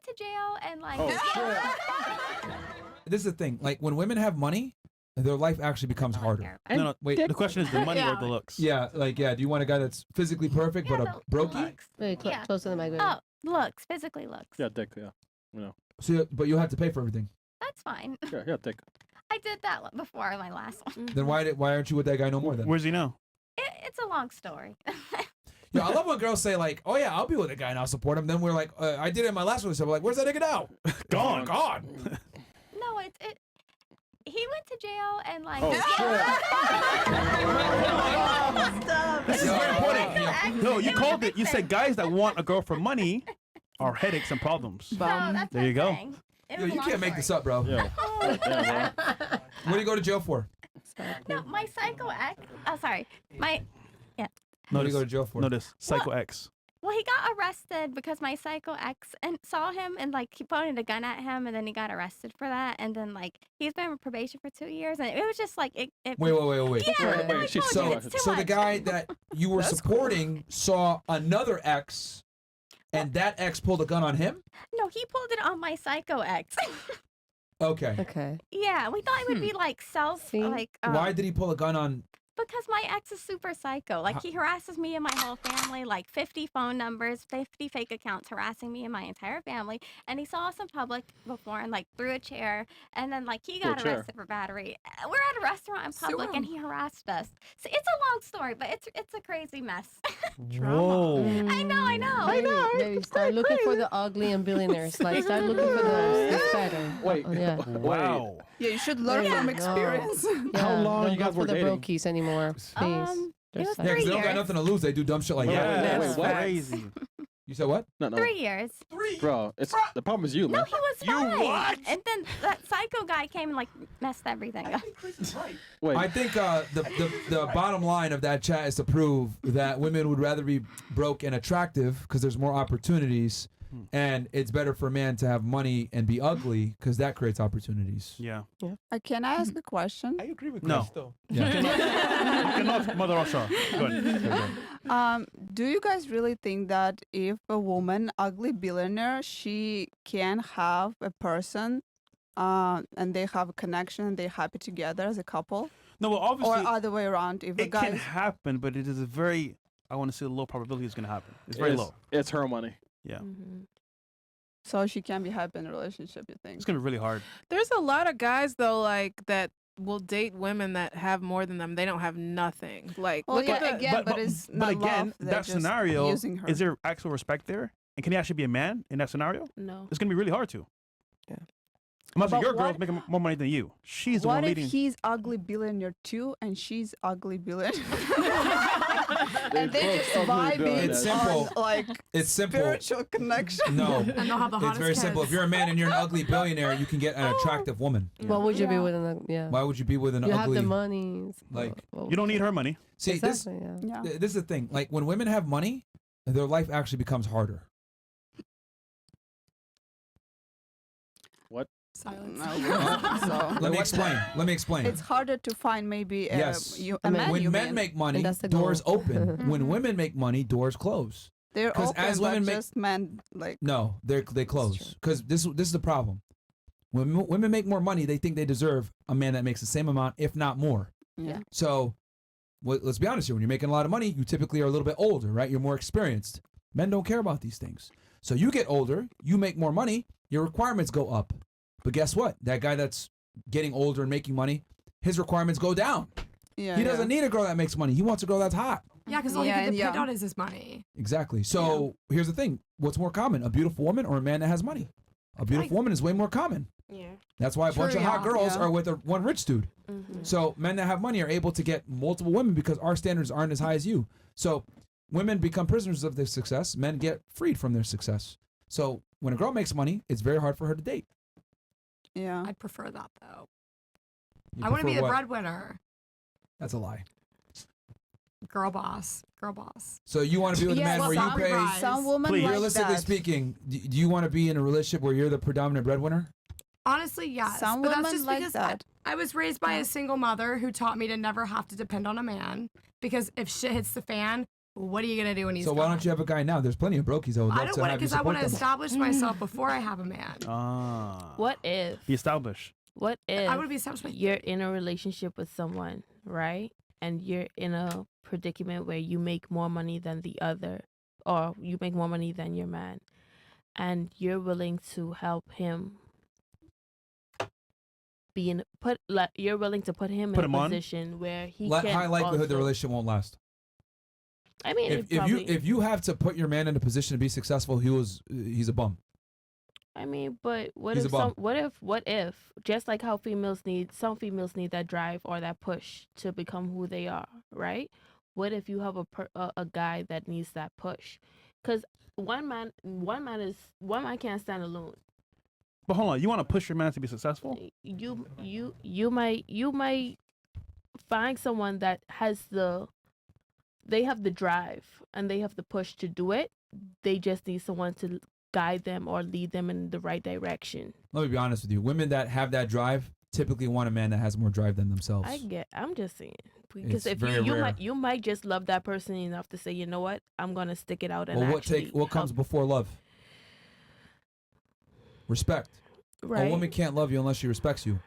to jail and like. Oh, shit. This is the thing. Like when women have money, their life actually becomes harder. No, Wait. the question is the money or the looks? Yeah, like do you want a guy that's physically perfect but a brokey? Very close to the mic. Oh, looks, physically looks. Yeah, dick. Yeah. No. So, but you'll have to pay for everything. That's fine. Yeah, dick. I did that before my last one. Then why aren't you with that guy no more then? Where's he now? It's a long story. Yeah, I love when girls say like, "Oh yeah, I'll be with a guy and I'll support him." Then we're like, "I did it in my last relationship." We're like, "Where's that nigga now?" Gone. Gone. No, he went to jail and like. This is very important. No, you called it. You said guys that want a girl for money are headaches and problems. No, that's There you go. saying. It Yo, was a you long can't make story. this up, bro. Yeah. What do you go to jail for? No, my psycho ex. Oh, sorry. What do you go to jail for? Notice Psycho X. Well, he got arrested because my psycho ex and saw him and like he pointed a gun at him and then he got arrested for that and then like he's been on probation for 2 years and it was just like it. Wait. Yeah, Wait, she's So, it's too so the much. guy that you were supporting saw another ex, and that ex pulled a gun on him. No, he pulled it on my psycho ex. Okay. Okay. Yeah, we thought it would be like like. Why did he pull a gun on? Because my ex is super psycho. Like he harasses me and my whole family, like 50 phone numbers, 50 fake accounts harassing me and my entire family. And he saw us in public before and like threw a chair. And then like he got arrested for battery. We're at a restaurant in public and he harassed us. So it's a long story, but it's a crazy mess. Whoa. I know. Maybe start looking for the ugly and billionaires. Like start looking for those. It's better. Wait. Yeah. Wow. Yeah, you should learn There from you go. experience. How long don't you go guys for were the dating? brokies anymore, please. It was Just Yeah, like- 'cause they don't got years. nothing to lose. They do dumb shit like Wait, that. wait, That's what? crazy. You said what? No. 3 years. Bro, the problem is you, No, man. he was fine. And then that psycho guy came and like messed everything up. Wait. I think the bottom line of that chat is to prove that women would rather be broke and attractive because there's more opportunities, and it's better for a man to have money and be ugly because that creates opportunities. Yeah. Can I ask a question? I agree with No. Chris, though. Yeah. You cannot, Mother Russia. Go ahead. Do you guys really think that if a woman, ugly billionaire, she can have a person, and they have a connection, they're happy together as a couple, No, well, or obviously, other way around? If a it can guy, happen, but it is a very, I want to say, low probability it's going to happen. It's very low. It's her money. Yeah. so she can be happy in a relationship, you think? It's going to be really hard. There's a lot of guys though, like that will date women that have more than them. They don't have nothing. Like Well, look yeah, at the, again, but it's not again, love, they're that just scenario, using her. is there actual respect there? And can he actually be a man in that scenario? No. It's going to be really hard to. Yeah. Imagine But your girl's what- making more money than you. She's the What one if leading. he's ugly billionaire too, and she's ugly billionaire? They and they're both just ugly vibing billionaires. It's simple. on like It's simple. spiritual connection. No. and they'll have the It's hottest very simple. kids. If you're a man and you're an ugly billionaire, you can get an attractive woman. What would you be Yeah. with? Yeah. Why would you be with an You have ugly? the money. like- You don't need her money. See, Exactly. Yeah. Yeah. this is the thing. Like when women have money, their life actually becomes harder. Silence. No, so Let me explain. Let me explain. it's harder to find maybe Yes. a man. When you men mean. make money, that's the doors goal. open. When women make money, doors close. They're 'cause open, as but women make- just men like No, they close because this is the problem. When women make more money, they think they deserve a man that makes the same amount, if not more. yeah. So, let's be honest here. When you're making a lot of money, you typically are a little bit older, right? You're more experienced. Men don't care about these things. So you get older, you make more money, your requirements go up. But guess what? That guy that's getting older and making money, his requirements go down. Yeah, He doesn't need a girl that makes money. He wants a girl that's hot. Yeah, because all Yeah, you can yeah. depend on is his money. Exactly. So here's the thing. What's more common, a beautiful woman or a man that has money? A beautiful woman is way more common. Yeah. That's why a bunch True, of hot yeah, girls yeah. are with one rich dude. So men that have money are able to get multiple women because our standards aren't as high as you. So women become prisoners of their success. Men get freed from their success. So when a girl makes money, it's very hard for her to date. Yeah. I'd prefer that though. You I want to be prefer the what? breadwinner. That's a lie. Girl boss. Girl boss. So you want to be with a Yeah, man well, where you some pay. guys- Some women Please. like Realistically that. speaking, do you want to be in a relationship where you're the predominant breadwinner? Honestly, yes. Some but that's women just like because that. I was raised by a single mother who taught me to never have to depend on a man. Because if shit hits the fan, what are you gonna do when he's So gone? why don't you have a guy now? There's plenty of brokies that would I love don't to want have you because I want support to them. establish myself before I have a man. Ah. If? Be established. What if? I would be established. You're in a relationship with someone, right? And you're in a predicament where you make more money than the other, or you make more money than your man, and you're willing to help him you're willing to put him Put in him a on? position where he High can likelihood the also- relationship won't last. I mean, If you have to put your man in a position to be successful, he's a bum. I mean, but what He's if a bum. what if just like how some females need that drive or that push to become who they are, right? What if you have a guy that needs that push? Because one man can't stand alone. But hold on, you want to push your man to be successful? You might find someone that they have the drive and they have the push to do it. They just need someone to guide them or lead them in the right direction. Let me be honest with you. Women that have that drive typically want a man that has more drive than themselves. I'm just saying, because It's if very rare. you might just love that person enough to say, you know what, I'm gonna stick it out and Well, actually what comes help. before love? Respect. Right. A woman can't love you unless she respects you.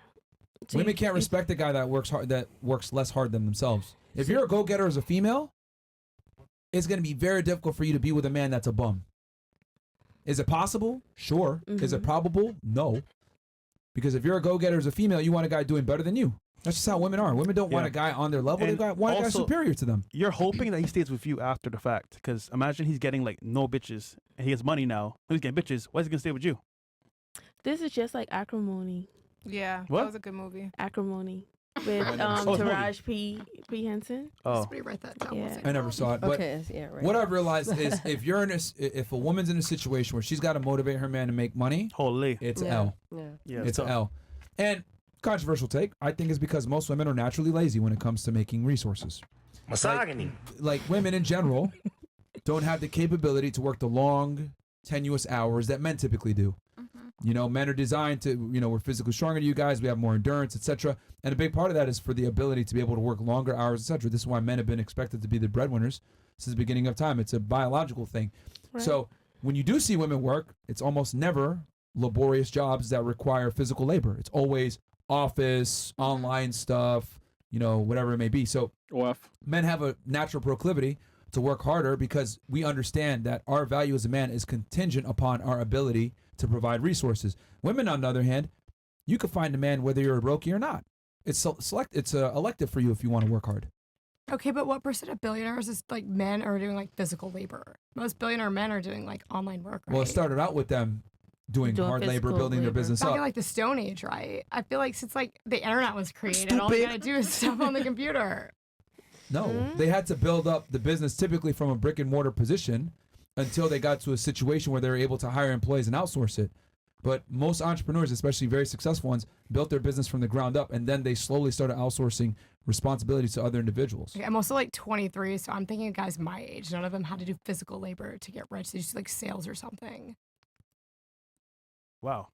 So Women you- can't respect a guy that works hard, that works less hard than themselves. If you're a go-getter as a female, it's going to be very difficult for you to be with a man that's a bum. Is it possible? Sure. Is it Mhm. probable? No. Because if you're a go-getter as a female, you want a guy doing better than you. That's just how women are. Women don't want Yeah. a guy on their level. And They want a guy also- superior to them. You're hoping that he stays with you after the fact. Because imagine he's getting like no bitches and he has money now. He's getting bitches. Why is he gonna stay with you? This is just like Acrimony. Yeah, What? that was a good movie. Acrimony with I never saw the movie. Taraji P Henson. Oh, Somebody write that down. Yeah. I never saw it. But Okay, yeah, right. what I've realized is if if a woman's in a situation where she's got to motivate her man to make money, holy. it's Yeah. L. Yeah. Yeah, It's tough. an L. And controversial take, I think is because most women are naturally lazy when it comes to making resources. Misogyny. Like women in general don't have the capability to work the long, tenuous hours that men typically do. You know, men are designed to, we're physically stronger than you guys, we have more endurance, etc. And a big part of that is for the ability to be able to work longer hours, etc. This is why men have been expected to be the breadwinners since the beginning of time. It's a biological thing. Right. So when you do see women work, it's almost never laborious jobs that require physical labor. It's always office, online stuff, whatever it may be. So men have a natural proclivity to work harder because we understand that our value as a man is contingent upon our ability to provide resources. Women, on the other hand, you can find a man whether you're a brokey or not. It's elective for you if you want to work hard. Okay, but what percent of billionaires is like men are doing like physical labor? Most billionaire men are doing like online work. Right? Well, it started out with them doing hard labor, physical building their labor. business Back up. in like the Stone Age, right? I feel like since like the internet was created, all you gotta do is stuff on the computer. No, they had to build up the business typically from a brick and mortar position until they got to a situation where they were able to hire employees and outsource it. But most entrepreneurs, especially very successful ones, built their business from the ground up, and then they slowly started outsourcing responsibilities to other individuals. Okay, I'm also like 23, so I'm thinking of guys my age. None of them had to do physical labor to get rich. They just like sales or something. Wow.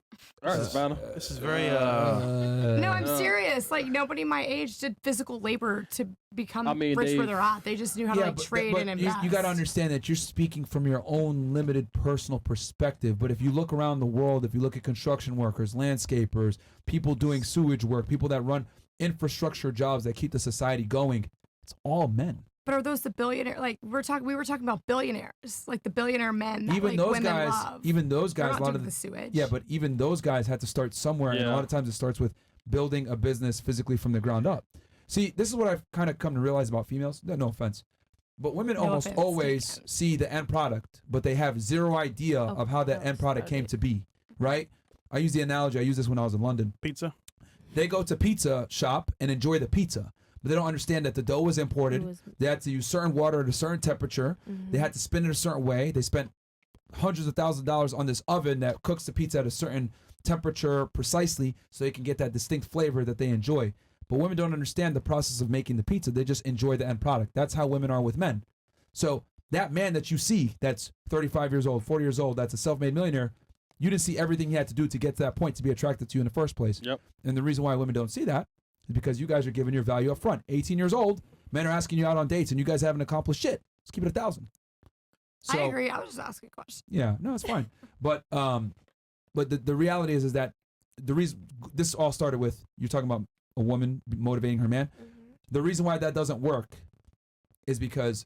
All right, Savannah. This is very No, I'm serious. Like nobody my age did physical labor to become rich where they've- they're at. They just knew how to like trade and invest. you got to understand that you're speaking from your own limited personal perspective. But if you look around the world, if you look at construction workers, landscapers, people doing sewage work, people that run infrastructure jobs that keep the society going, it's all men. But are those the billionaire? Like we were talking about billionaires, like the billionaire men that Even like those women guys, love. even those They're guys, not a lot doing of the sewage. yeah, but even those guys had to start somewhere, and a Yeah. lot of times it starts with building a business physically from the ground up. See, this is what I've kind of come to realize about females. No offense, but women No almost offense always taken. see the end product, but they have zero idea of how that end product came to be. Right? I use the analogy. I used this when I was in London. pizza. They go to pizza shop and enjoy the pizza, but they don't understand that the dough was imported. They had to use certain water at a certain temperature. They had to spin it a certain way. They spent hundreds of thousands of dollars on this oven that cooks the pizza at a certain temperature precisely so they can get that distinct flavor that they enjoy. But women don't understand the process of making the pizza. They just enjoy the end product. That's how women are with men. So that man that you see that's 35 years old, 40 years old, that's a self-made millionaire, you didn't see everything he had to do to get to that point to be attracted to you in the first place. Yep. And the reason why women don't see that is because you guys are giving your value up front. 18 years old, men are asking you out on dates and you guys haven't accomplished shit. Let's keep it 1,000. I agree. I was just asking a question. Yeah, no, it's fine. But the reality is that the reason this all started with you talking about a woman motivating her man. The reason why that doesn't work is because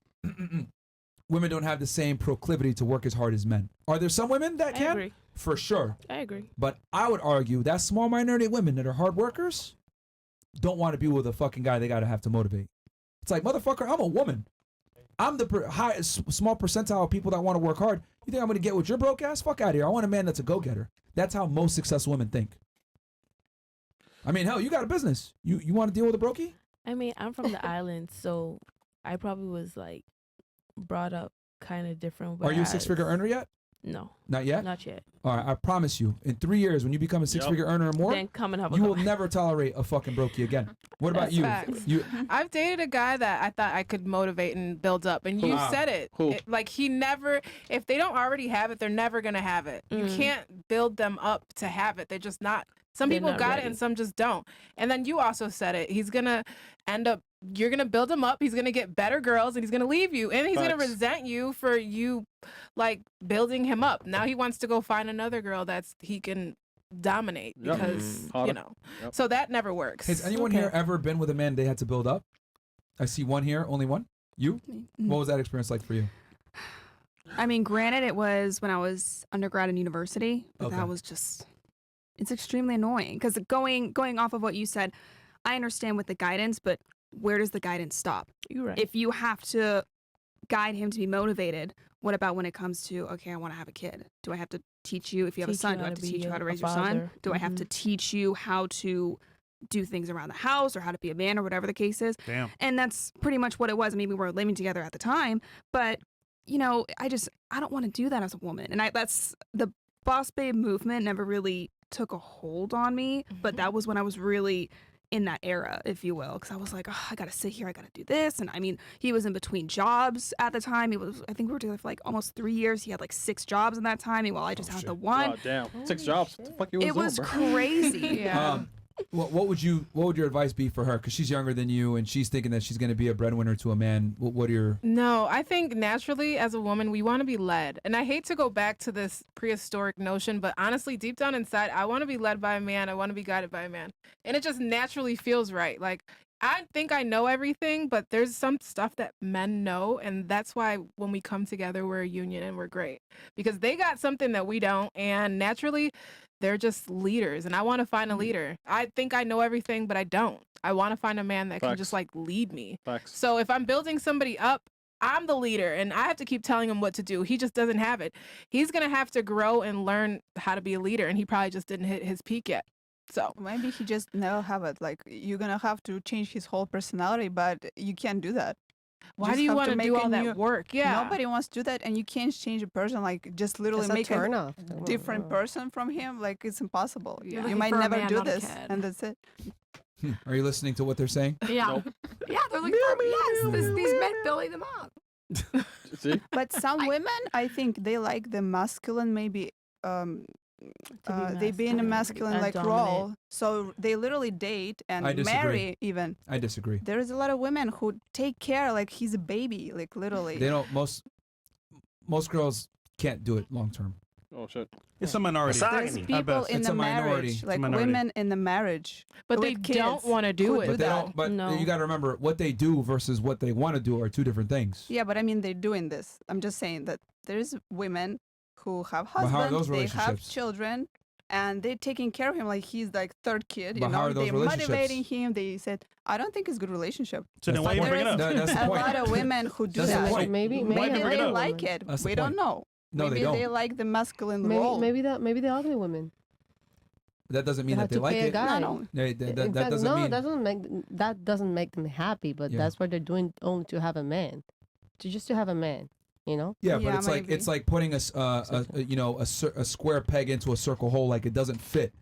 women don't have the same proclivity to work as hard as men. Are there some women that I can? agree. For sure. I agree. But I would argue that small minority of women that are hard workers don't want to be with a fucking guy they gotta have to motivate. It's like, motherfucker, I'm a woman. I'm the small percentile of people that want to work hard. You think I'm gonna get with your broke ass? Fuck out of here. I want a man that's a go-getter. That's how most successful women think. I mean, hell, you got a business. You want to deal with a brokey? I mean, I'm from the island, so I probably was like brought up kind of different. Are you a six-figure whereas- earner yet? No, Not yet? not yet. All right, I promise you, in 3 years, when you become a six-figure earner or more, Then come and have a you will conversation. never tolerate a fucking brokey again. What about That's you? facts. You I've dated a guy that I thought I could motivate and build up, and you Who? said it. Who? Like he never, if they don't already have it, they're never gonna have it. You Mm. can't build them up to have it. They're just not. Some They're people not got ready. it and some just don't. And then you also said it. He's gonna end up. You're gonna build him up. He's gonna get better girls, and he's gonna leave you, and he's gonna Facts. resent you for you, like building him up. Now he wants to go find another girl that's he can dominate Yep. because you Harder. know. Yep. So that never works. has anyone here ever been with a man they had to build up? I see one here, only one. You? What was that experience like for you? I mean, granted, it was when I was undergrad and university, but Okay. that was just, it's extremely annoying because going off of what you said, I understand with the guidance, but where does the guidance stop? You're right. If you have to guide him to be motivated, what about when it comes to, okay, I want to have a kid? Do I have to teach you, if you have a Teach son, you do I how have to to be teach you how to a raise your son? father. Do I have to teach you how to do things around the house or how to be a man or whatever the case is? Damn. And that's pretty much what it was. I mean, we were living together at the time, but you know, I don't want to do that as a woman. And that's the boss babe movement never really took a hold on me, but that was when I was really in that era, if you will, because I was like, oh, I got to sit here, I got to do this. And I mean, he was in between jobs at the time. I think we were together for like almost 3 years. He had like 6 jobs in that time. Meanwhile, I just had the one. God damn. 6 jobs. What the fuck you It was doing, bro? crazy. Yeah. What would your advice be for her? Because she's younger than you and she's thinking that she's going to be a breadwinner to a man. What are your? No, I think naturally as a woman, we want to be led. And I hate to go back to this prehistoric notion, but honestly, deep down inside, I want to be led by a man. I want to be guided by a man. And it just naturally feels right. Like, I think I know everything, but there's some stuff that men know. And that's why when we come together, we're a union and we're great because they got something that we don't. And naturally, they're just leaders. And I want to find a leader. I think I know everything, but I don't. I want to find a man that can Facts. just like lead me. Facts. So if I'm building somebody up, I'm the leader and I have to keep telling him what to do. He just doesn't have it. He's going to have to grow and learn how to be a leader. And he probably just didn't hit his peak yet. So Maybe he just never have it. Like you're gonna have to change his whole personality, but you can't do that. why Just do you have want to make do a all new- that work? Yeah. Nobody wants to do that, and you can't change a person. Like just literally It's a make turn a off. different person from him. Like it's impossible. Yeah. You Looking might for a never man, do not a this, kid. and that's it. Are you listening to what they're saying? Yeah. Nope. Yeah, they're like, these men building them up. See? But some women, I think they like the masculine, maybe they be in a masculine like role. So they literally date and I disagree. marry even. I disagree. There is a lot of women who take care like he's a baby, like literally. They don't. Most girls can't do it long term. Oh shit. It's a minority. There's At people best. in It's the a minority. marriage, It's a like minority. women in the marriage. But with they kids don't want to do could it. But they that. don't. But No. you got to remember what they do versus what they want to do are two different things. Yeah, but I mean they're doing this. I'm just saying that there's women who have But how are husbands, those they have relationships? children, and they're taking care of him like he's like third kid. You But how know, are those they're relationships? motivating him. They said, I don't think it's a good relationship. So then That's why you the want to bring it up? point. That's the A point. lot of women who do That's the that. point. Maybe Why Maybe bring it they up? like it. That's the We don't point. know. No, Maybe they don't. they like the masculine role. Maybe the ugly women. That doesn't mean have that they to like pay a it. guy. Not only. That doesn't mean. that doesn't make them happy, but Yeah. that's what they're doing only to have a man, to have a man, you know. Yeah, but Yeah, it's like maybe. it's like putting a square peg into a circle hole. Like it doesn't fit.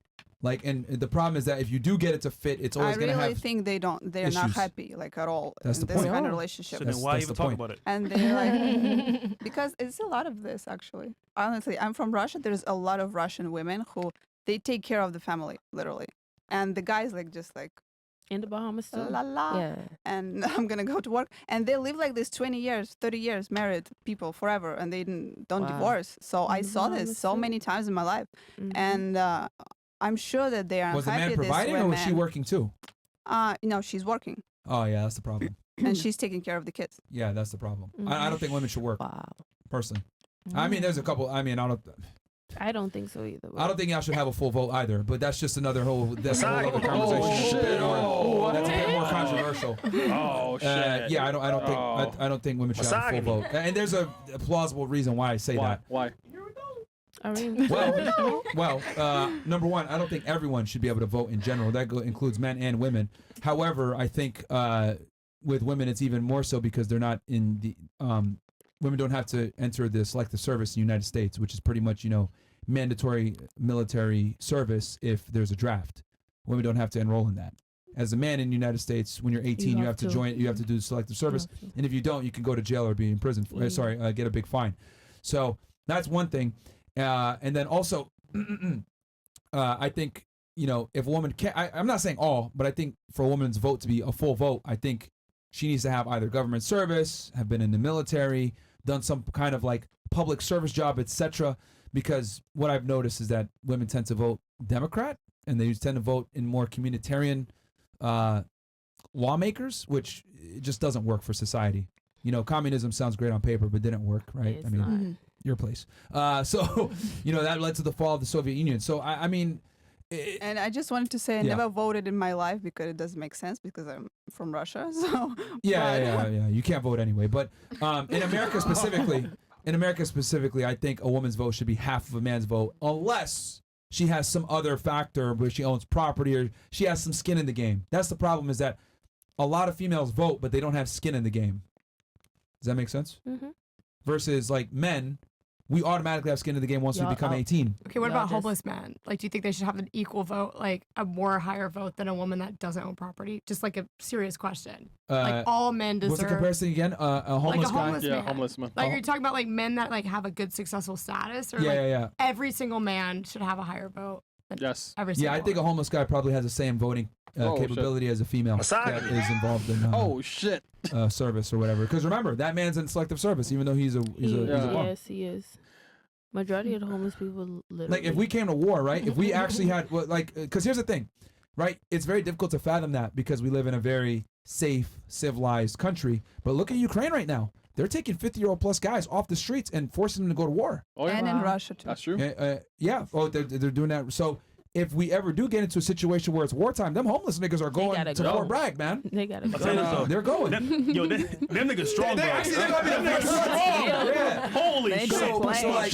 Like and the problem is that if you do get it to fit, it's I always gonna really have. think they're not issues. happy like at all That's in the this point. kind of No. relationship. So That's- then why that's even the talk point. about it? And they're like, because it's a lot of this actually. Honestly, I'm from Russia. There's a lot of Russian women who they take care of the family literally, and the guys like just like In the Bahamas too. la la, Yeah. and I'm gonna go to work. And they live like this 20 years, 30 years, married people forever, and they don't Wow. divorce. So I In the saw Bahamas this so too. many times in my life, Mhm. and I'm sure that they are Was the unhappy. man providing these or was she women. working too? No, she's working, Oh yeah, that's the problem. and she's taking care of the kids. Yeah, that's the problem. I don't think women should work Wow. personally. I mean, there's a couple. I mean, I don't think so either. I don't think y'all should have a full vote either. But that's just another whole. That's a whole other conversation. Oh, That's a bit shit. more- That's a bit more controversial. Oh shit. Yeah, I don't think Oh. I don't think women should have a full vote. And there's a plausible reason why I say Why? that. Why? I mean, Well, number one, I don't think everyone should be able to vote in general. That includes men and women. However, I think with women, it's even more so because they're not in the. Women don't have to enter the selective service in the United States, which is pretty much mandatory military service if there's a draft. Women don't have to enroll in that. As a man in the United States, when you're 18, you have to join. You have to do selective service, and if you don't, you can go to jail or be in prison. Get a big fine. So that's one thing. And then also, I think if a woman can't, I'm not saying all, but I think for a woman's vote to be a full vote, I think she needs to have either government service, have been in the military, done some kind of like public service job, etc. Because what I've noticed is that women tend to vote Democrat, and they tend to vote in more communitarian lawmakers, which it just doesn't work for society. Communism sounds great on paper, but didn't work, right? It's I mean, not. your place. So that led to the fall of the Soviet Union. So I mean. And I just wanted to say I Yeah. never voted in my life because it doesn't make sense because I'm from Russia. So Yeah. You can't vote anyway. But in America specifically, I think a woman's vote should be half of a man's vote, unless she has some other factor where she owns property or she has some skin in the game. That's the problem, is that a lot of females vote, but they don't have skin in the game. Does that make sense? Mm-hmm. Versus like men, we automatically have skin in the game once we become 18. Okay, what Y'all about just- homeless men? Like, do you think they should have an equal vote, like a more higher vote than a woman that doesn't own property? Just like a serious question. Like all men What's the deserve. comparison again? A homeless guy? homeless Yeah, man. homeless man. Like, are you talking about like men that like have a good successful status, or like Yeah. every single man should have a higher vote than Yes. every single Yeah, I think a woman? homeless guy probably has the same voting Oh, shit. capability as a female that is involved in Oh shit. service or whatever. Because remember, that man's in selective service, even though he's a bum. Yes, he is. Majority of the homeless people literally. Like if we came to war, right? If we actually had, because here's the thing, right? It's very difficult to fathom that because we live in a very safe, civilized country. But look at Ukraine right now. They're taking 50-year-old plus guys off the streets and forcing them to go to war. Oh yeah. and in Russia too. That's true. Yeah. Oh, they're doing that. So if we ever do get into a situation where it's wartime, them homeless niggas are going gotta to go. Fort Bragg, man. they gotta I'll tell you this, go. though. They're going. Them niggas strong, bro. Actually, they're gonna be Them the niggas first strong. Yeah. Holy They shit. don't play. So like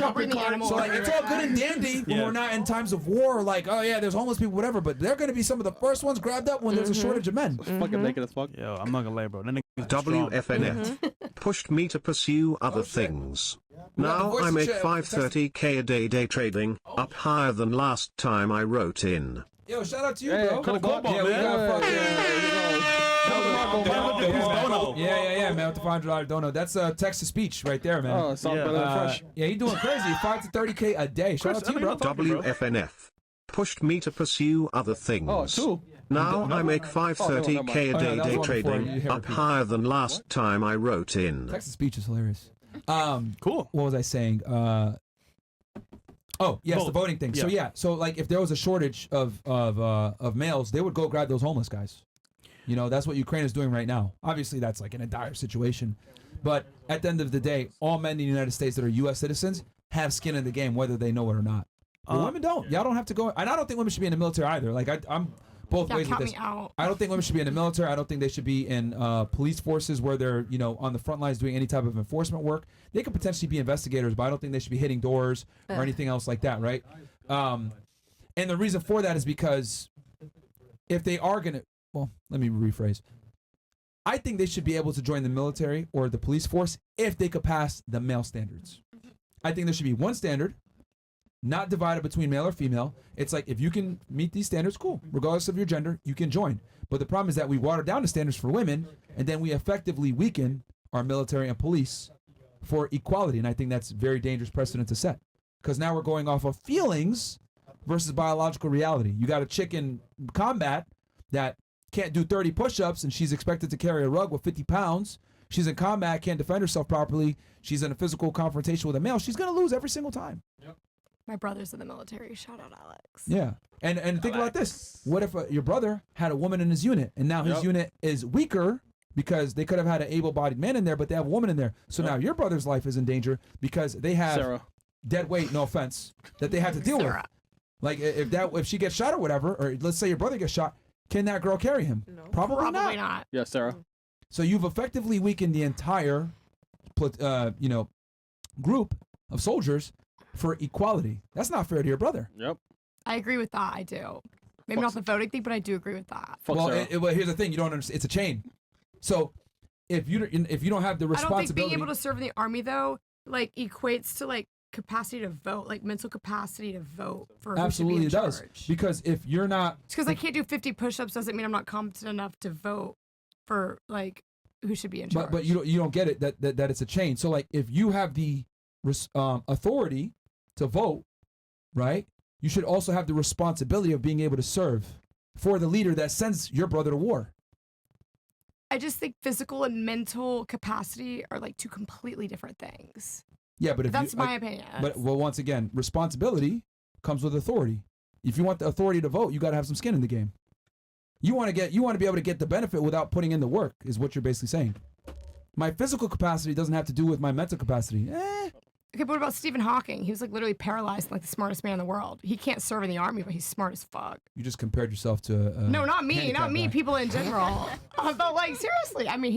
it's all good and dandy when Yeah. we're not in times of war. Like, oh yeah, there's homeless people, whatever. But they're gonna be some of the first ones grabbed up when there's a shortage of men. Fucking naked as fuck. Yo, I'm not gonna lie, bro. Them niggas strong. WFNF pushed me to pursue other things. Now voice I of make shit. 530k a day trading, up higher than last time I wrote in. Yo, shout out to you, Yeah, bro. Cool Ball, Yeah, we man. got Dono. Yeah, man, with the $500 dono. That's text to speech right there, man. Oh, sounds better than fresh. Yeah, he doing crazy. 5 to 30K a day. Shout out to you, bro. WFNF pushed me to pursue other things. Oh, two. Now I make 530k a Oh, day that was one before. You trading, hear up repeat. higher than last time I wrote in. Text to speech is hilarious. Cool. What was I saying? Oh, yes, the Vote. voting thing. Yeah. So like if there was a shortage of males, they would go grab those homeless guys. That's what Ukraine is doing right now. Obviously, that's like in a dire situation. But at the end of the day, all men in the United States that are U.S. citizens have skin in the game, whether they know it or not. But women don't. Y'all don't have to go. And I don't think women should be in the military either. Like I'm both Yeah, ways with count this. me out. I don't think women should be in the military. I don't think they should be in police forces where they're, on the front lines doing any type of enforcement work. They could potentially be investigators, but I don't think they should be hitting doors or anything else like that, right? And the reason for that is because if they are going to, well, let me rephrase. I think they should be able to join the military or the police force if they could pass the male standards. I think there should be one standard, not divided between male or female. It's like if you can meet these standards, cool. Regardless of your gender, you can join. But the problem is that we water down the standards for women, and then we effectively weaken our military and police for equality. And I think that's a very dangerous precedent to set. Because now we're going off of feelings versus biological reality. You got a chick in combat that can't do 30 push-ups and she's expected to carry a rug with 50 pounds. She's in combat, can't defend herself properly. She's in a physical confrontation with a male. She's going to lose every single time. My brother's in the military. Shout out Alex. Yeah. And think about this. What if your brother had a woman in his unit and now his unit is weaker because they could have had an able-bodied man in there, but they have a woman in there. So now your brother's life is in danger because they have Sarah. dead weight, no offense, that they have to deal with. Like if she gets shot or whatever, or let's say your brother gets shot, can that girl carry him? No. Probably not. Yeah, Sarah. So you've effectively weakened the entire, group of soldiers for equality. That's not fair to your brother. Yep. I agree with that. I do. Maybe not the voting thing, but I do agree with that. Well, here's the thing. You don't understand. It's a chain. So if you don't have the I don't responsibility, think being able to serve in the army though, like equates to like capacity to vote, like mental capacity to vote for absolutely who it should be in does. charge. Because if you're not, Just because I can't do 50 push-ups doesn't mean I'm not competent enough to vote for like who should be in charge. but you don't get it that it's a chain. So like if you have the authority to vote, right? You should also have the responsibility of being able to serve for the leader that sends your brother to war. I just think physical and mental capacity are like two completely different things. Yeah, but if That's my opinion. But once again, responsibility comes with authority. If you want the authority to vote, you got to have some skin in the game. You want to be able to get the benefit without putting in the work, is what you're basically saying. My physical capacity doesn't have to do with my mental capacity. Okay, but what about Stephen Hawking? He was like literally paralyzed, like the smartest man in the world. He can't serve in the army, but he's smart as fuck. You just compared yourself to No, not me, handicapped not me. guy. People in general. But like seriously, I mean,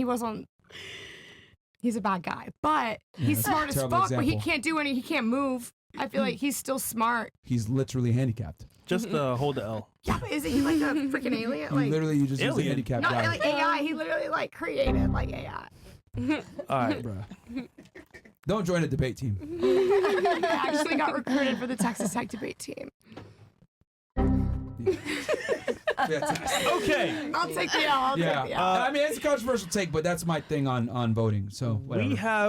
he's a bad guy, but he's that's a smart as terrible fuck. But he example. can't do he can't move. I feel like he's still smart. He's literally handicapped. Just hold the L. Yeah, but isn't he like a freaking alien? Like You just use a alien. handicapped not guy. like AI. He literally like created like AI. All right, Bruh. Don't join a debate team. I actually got recruited for the Texas Tech debate team. Fantastic. Okay. I'll take the L. I'll take the L. I mean, it's a controversial take, but that's my thing on voting. So whatever. We have